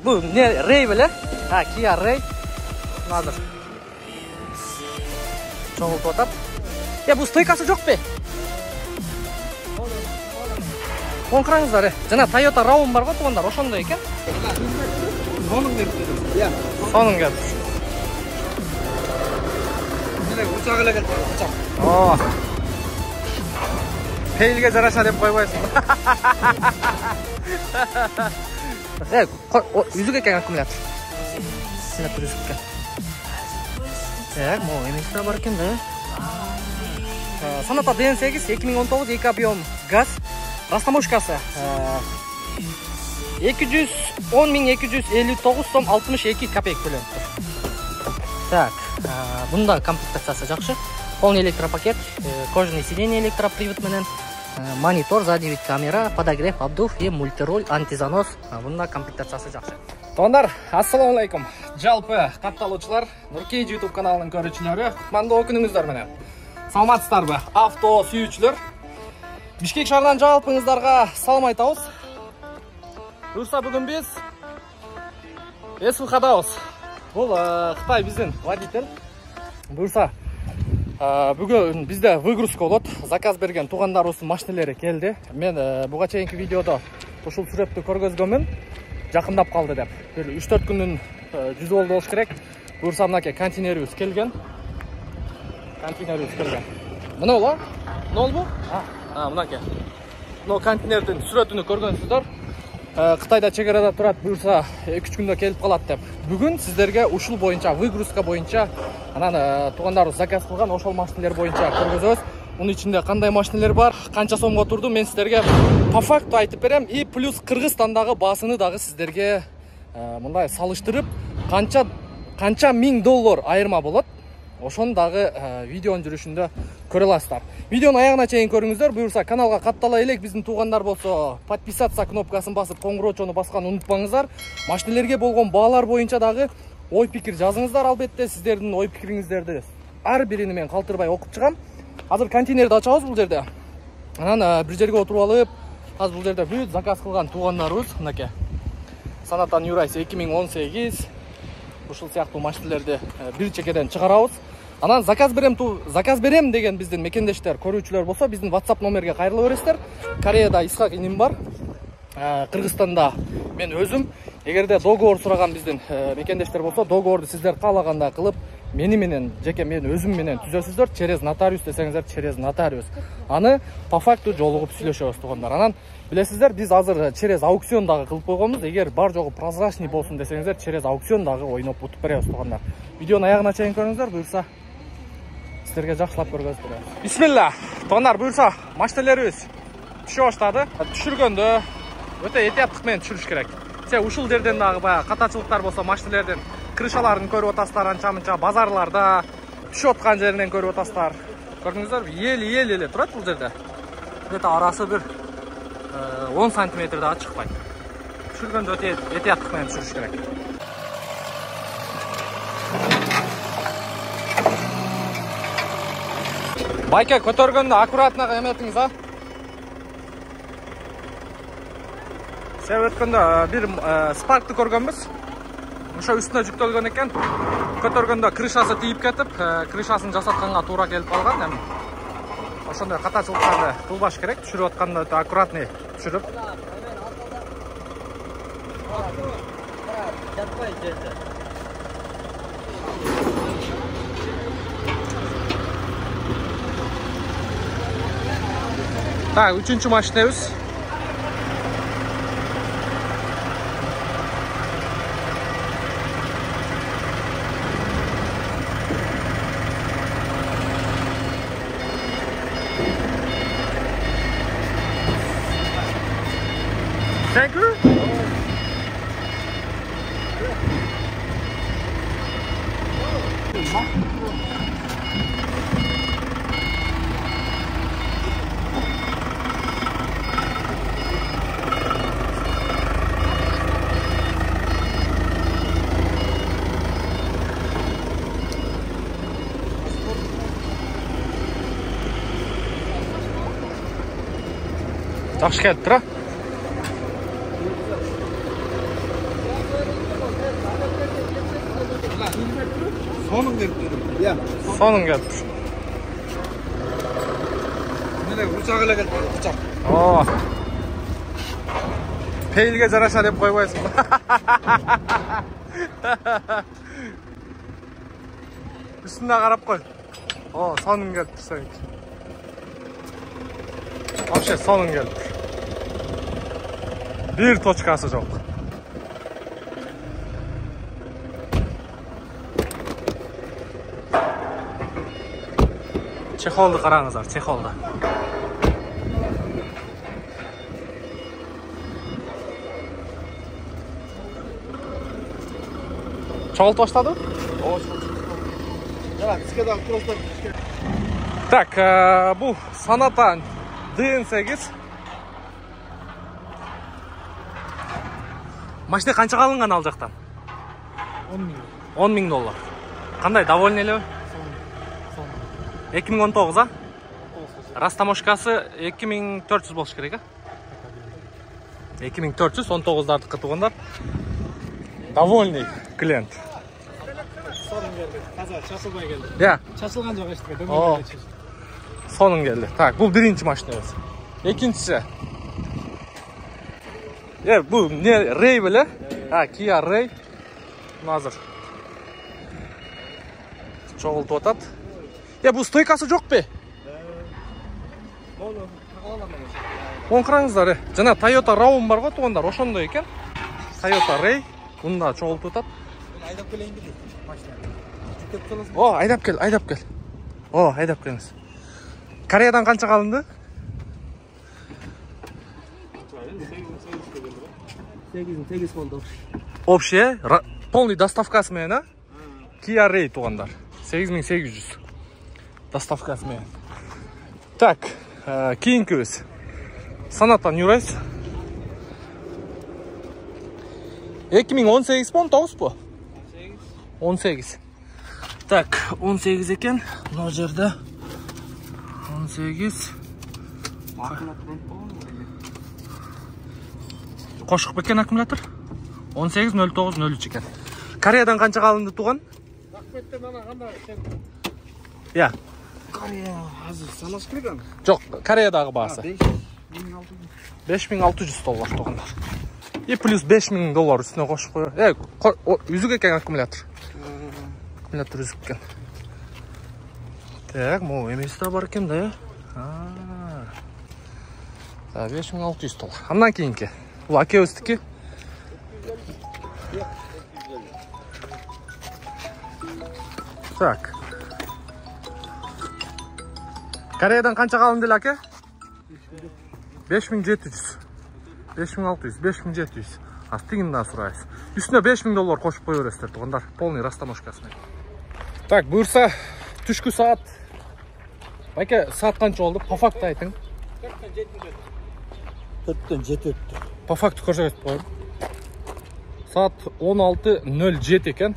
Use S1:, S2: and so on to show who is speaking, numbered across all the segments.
S1: Bu ne Ray böyle? Ha, Kia Ray. Hazır. Çoğult otar. Bu stойкасы жоқ be. Konkurangızlar. Жана Toyota Raum бар ғой, туғандар, ошондой экен.
S2: Соның деп дедім. Иә.
S1: Соның келді.
S2: Ұшақ эле келді. Ұшақ.
S1: О. Пейлге жараша деп қойбайсың. Yüzük eкен аккумулятор. Аккумулятор yüzük eкен. Мол еместер бар екен да. Sonata DN8 2019 2 объем газ. Растаможкасы 210.259 сом 62 копейк төлөнүп тур. Так, бунда комплектациясы жакшы. Полный электропакет, кожаный сиденье электропривод менен, монитор, сзади вид камера, подогрев, обдув и мультироль, антизанос. Бунда комплектациясы жакшы. Тондар, ассаламу алейкум. Жалпы катталуучулар, Нуркей YouTube каналынын көрүүчүлөрү, кутмандуу күнүңүздөр менен. Саламатсыздарбы, авто сүйүүчүлөр. Бишкек шаарынан жалпыңыздарга салам айтабыз. Буюрса бүгүн биз СВХ'дабыз. Бул Кытай биздин водитель. Буюрса бүгүн бизде выгрузка болот. Заказ берген туугандарыбыздын машиналары келди. Мен буга чейинки видеодо ушул сүрөттү көргөзгөнмүн. Жакындап калды деп. Бир 3-4 күндүн жүзү болду болуш керек. Буюрса мынакей контейнерибиз келген. Мына ола? Мына ол бу? Мынакей. Мына контейнердин сүрөтүнү көргөнсүздөр. Кытайда чегарада турат, буюрса 2-3 күндө келип калат деп. Бүгүн сиздерге ушул боюнча, выгрузка боюнча, анан туугандарыбыз заказ кылган ошол машиналар боюнча көргөзөбүз. Мунун ичинде кандай машиналар бар, канча сомго турду, мен сиздерге по факту айтып берем. И плюс Кыргызстандагы баасыны дагы сиздерге мындай салыштырып, канча $1000 айырма болот. Ошон дагы видеонун жүрүшүндө көрө аласыздар. Видеонун аягына чейин көрүңүздөр. Буюрса каналга каттала элек, биздин туугандар болсо подписаться кнопкасын басып, коңгуроочону басканды унутпаңыздар. Машиналерге болгон баалар боюнча дагы ой пикир жазыңыздар. Албетте сиздердин ой пикириңиздерди ар бирини мен калтырбай окуп чыгам. Азыр контейнерди ачабыз бул жерде. Анан бир жерге отуруп алып, азыр бул жерде бүт заказ кылган туугандарыбыз, мынакей. Sonata New Race 2018 ушул сыяктуу машиналерди бир чекеден чыгарабыз. Анан заказ берем деген биздин мекендештер, көрүүчүлөр болсо, биздин WhatsApp номерге кайрыла бересиздер. Кореяда Исхак иним бар. Кыргызстанда мен өзүм. Эгерде договор сураган биздин мекендештер болсо, договорду сиздер каалагандай кылып, мени менен, жеке мен өзүм менен түзөсүздөр. Через нотариус десеңиздер, через нотариус. Аны по факту жолугуп сүйлөшөбүз туугандар. Анан билесиздер, биз азыр через аукцион дагы кылып койгонбуз. Эгер бар жогу прозрачный болсун десеңиздер, через аукцион дагы ойноп утуп беребиз туугандар. Видеонун аягына чейин көрүңүздөр, буюрса сиздерге жакшылап көргөзүп беребиз. Бисмилла. Туугандар, буюрса машиналарыбыз түшө баштады. Түшүргөндө өтө этияттык менен түшүрүш керек. Ушул жерден дагы баягы катачылыктар болсо, машиналардын крышаларын көрүп атасыздар, анча-мынча базарларда түшүп аткан жеринен көрүп атасыздар. Көрдүңүздөр, эл турат бул жерде. Өтө арасы бир 10 сантиметрде ачыкпайт. Түшүргөндө өтө этияттык менен түшүрүш керек. Байке көтөргөндө аккуратно эметиңиз, а? Сен өткөндө бир спаркты көргөнбүз. Ошо үстүнө жүктөлгөн экен. Көтөргөндө крышасы тийип кетип, крышасын жасатканга туура келип калган. Эми ошондой катачылыктарды кылбаш керек. Түшүрүп атканда өтө аккуратный түшүрүп. Так, 3-чү машинабыз. Thank you. Жакшы келип тура.
S2: So'ning berib dedim. Ya.
S1: So'ning keldi.
S2: Mene uçak ile geldi. Uçak.
S1: Oo. Peylga jarasha deb qo'ymaysiz. Üstüne qarab qo'y. Oo, so'ning keldi sanki. Вообще so'ning keldi. Bir tochkasi yo'q. Chexolni qarangizlar, chexolda. Çoğalt başladı? Так, bu Sonata DN8. Машина qanchaga alingan al jaqdan? 10 ming dollar. Qanday, довольны elе? 2019 a? Rastamoshkasi 2400 bo'lish kerak a? 2400 19'lardaki tuğanlar. Довольный klient.
S2: Çasılmaya geldi.
S1: Ya.
S2: Çasılgan joq işte.
S1: So'ning geldi. Tak, bu birinchi mashinamiz. İkincisi. Ya bu ne Ray bile? Ha, Kia Ray. Hozir. Çoğultib o'tat. Ya bu stoykasi yo'q be. O'n qarangizlar. Jana Toyota Raum bor-ku, tuğanlar o'shonday ekan. Toyota Ray. Bunda çoğultib o'tat.
S2: Aydab keling dedi. Mashina.
S1: O, aydab kel, aydab kel. O, aydab keliniz. Koreyadan qancha qilindi?
S2: 8 oldu.
S1: Общая, полный доставкасы менен, а? Kia Ray тугандар. 8800. Доставкасы менен. Так, кийинкибиз. Sonata New Race. 2018 bu, 19 bu? 18. Tak, 18 ekan. Bu yerda 18. Qo'shiq ekan akkumulyator. 18 09 03 ekan. Koreyadan qancha qilindi tugan?
S2: Rahmetli mana qanday sen.
S1: Ya.
S2: Koreya hozir sanash kerakmi?
S1: Yo'q, Koreyadagi bahsi.
S2: 5600
S1: dollar tuganlar. И плюс 5000 dollar üstüne qo'shib qo'yar. Yüzük ekan akkumulyator. Akkumulyator yüzük ekan. Так, bu emesda bor ekan-da ya. Ha. 5600 dollar. Hamdan keyinki. Bu aka o'zniki. Так. Koreyadan qancha qilindi aka? 5700. 5600, 5700. Астыгындан сурайсыз. Üstüne 5000 dollar qo'shib qo'yaverasizlar tuğanlar. Полный rastamoshkasi. Так, buyursa tushki soat. Aka, soat qancha oldu? Po faktu ayting.
S2: 4'ten 7 öttü.
S1: Po faktu ko'rsatib qo'ying. Soat 16:07 ekan.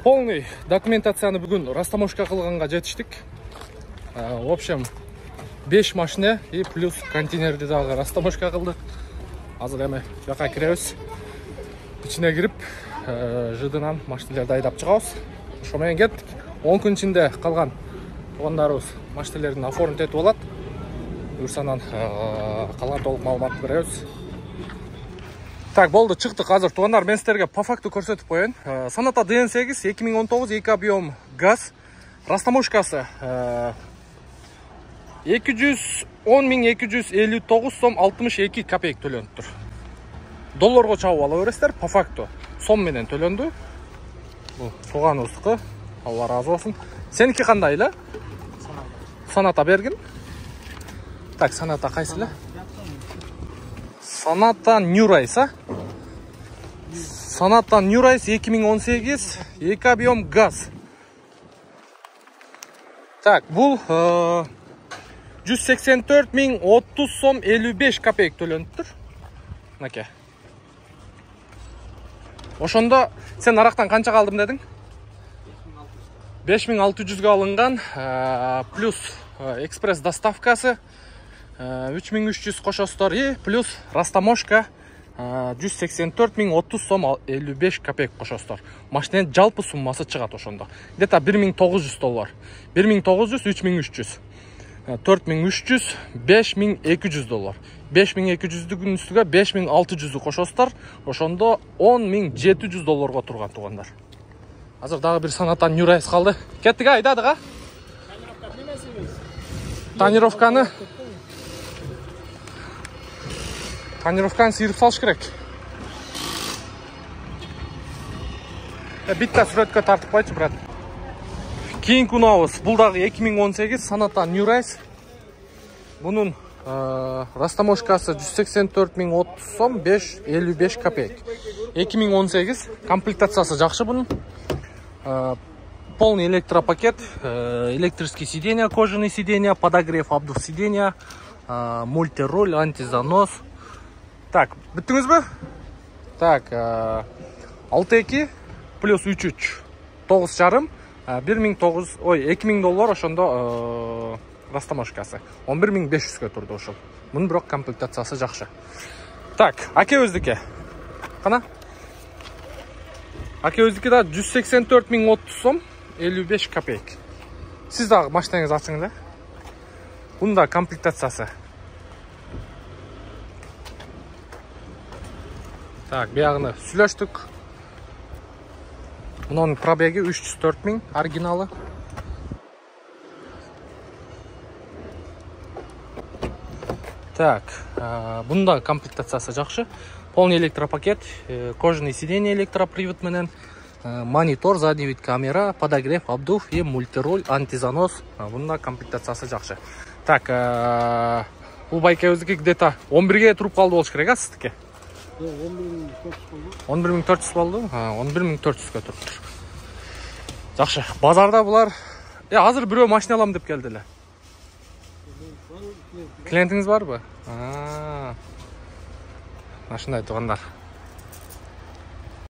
S1: Полный dokumentatsiyani bugun rastamoshka qilganga jetishdik. В общем, 5 mashina и плюс konteynerda dag'i rastamoshka qildi. Hozir ham yoqqa kiramiz. İçine girip jıdınan mashinalarni haydab chiqamiz. O'shamen ketdik. 10 kun ichida qolgan tuğanlarimiz mashinalarni оформить etib oladi. Buyursadan qolgan to'liq ma'lumotni beramiz. Так, bo'ldi, chiqdik hozir tuğanlar. Men sizlarga po faktu ko'rsatib qo'yayin. Sonata DN8 2019 2 объем gaz. Rastamoshkasi 210.259 so'm 62 kopeyk to'lanib tur. Dollarga chaqib olaverasizlar, po faktu so'm bilan to'landi. Bu tuğanimizniki. Allah razı olsun. Seniki qandaylar? Sonata bergin. Tak, Sonata qaysila? Sonata New Race, ha? Sonata New Race 2018 2 объем gaz. Так, bu 184.030 so'm 55 kopeyk to'lanib tur. Aka. Oshonda sen naraqdan qancha qaldim deding? 5600 ga alingan, plus ekspres dostavkasi 3300 qo'shasizlar, plus rastamoshka 184.030 сом 55 копеек кошосуздар. Машинанын жалпы суммасы чыгат ошондо. Где-то 1900 доллар. 1900, 3300. 4300, 5200 доллар. 5200-дүн үстүгө 5600 кошосуздар. Ошондо 10700 долларга турган туугандар. Азыр дагы бир санатан Нюрайс калды. Кеттик, айдадык, а? Тонировканы сыйрып салыш керек. Битте сүрөткө тартып койчу, брат. Кийинки унаабыз. Бул дагы 2018 санатан Нюрайс. Бунун растаможкасы 184.030 сом 55 копеек. 2018 комплектациясы жакшы бунун. Полный электропакет, электрические сиденья, кожаные сиденья, подогрев обдув сиденья, мультироль, антизанос. Так, бүттүңүзбү? Так, 6.2 плюс 3.3 9,5 2000 доллар ошондо растаможкасы 11500 турду ошол. Мунун бирок комплектациясы жакшы. Так, акебиздики. Кана? Акебиздики да 184.030 сом 55 копеек. Сиз дагы машинаңыз ачыңыз да. Бунун да комплектациясы. Так, биягыны сүйлөштүк. Мунун пробеги 304.000 оригиналы. Так, бунун да комплектациясы жакшы. Полный электропакет, кожаный сиденье электропривод менен, монитор, задний вид камера, подогрев, обдув и мультироль, антизанос. Бунун да комплектациясы жакшы. Так, бул байкебиздики где-то 11ге туруп калды болуш керек, а сиздики? 11400 болду. 11400га туруптур. Жакшы. Базарда булар азыр бирөө машина алам деп келди эле. Клиентиңиз барбы? Машина айтгандар.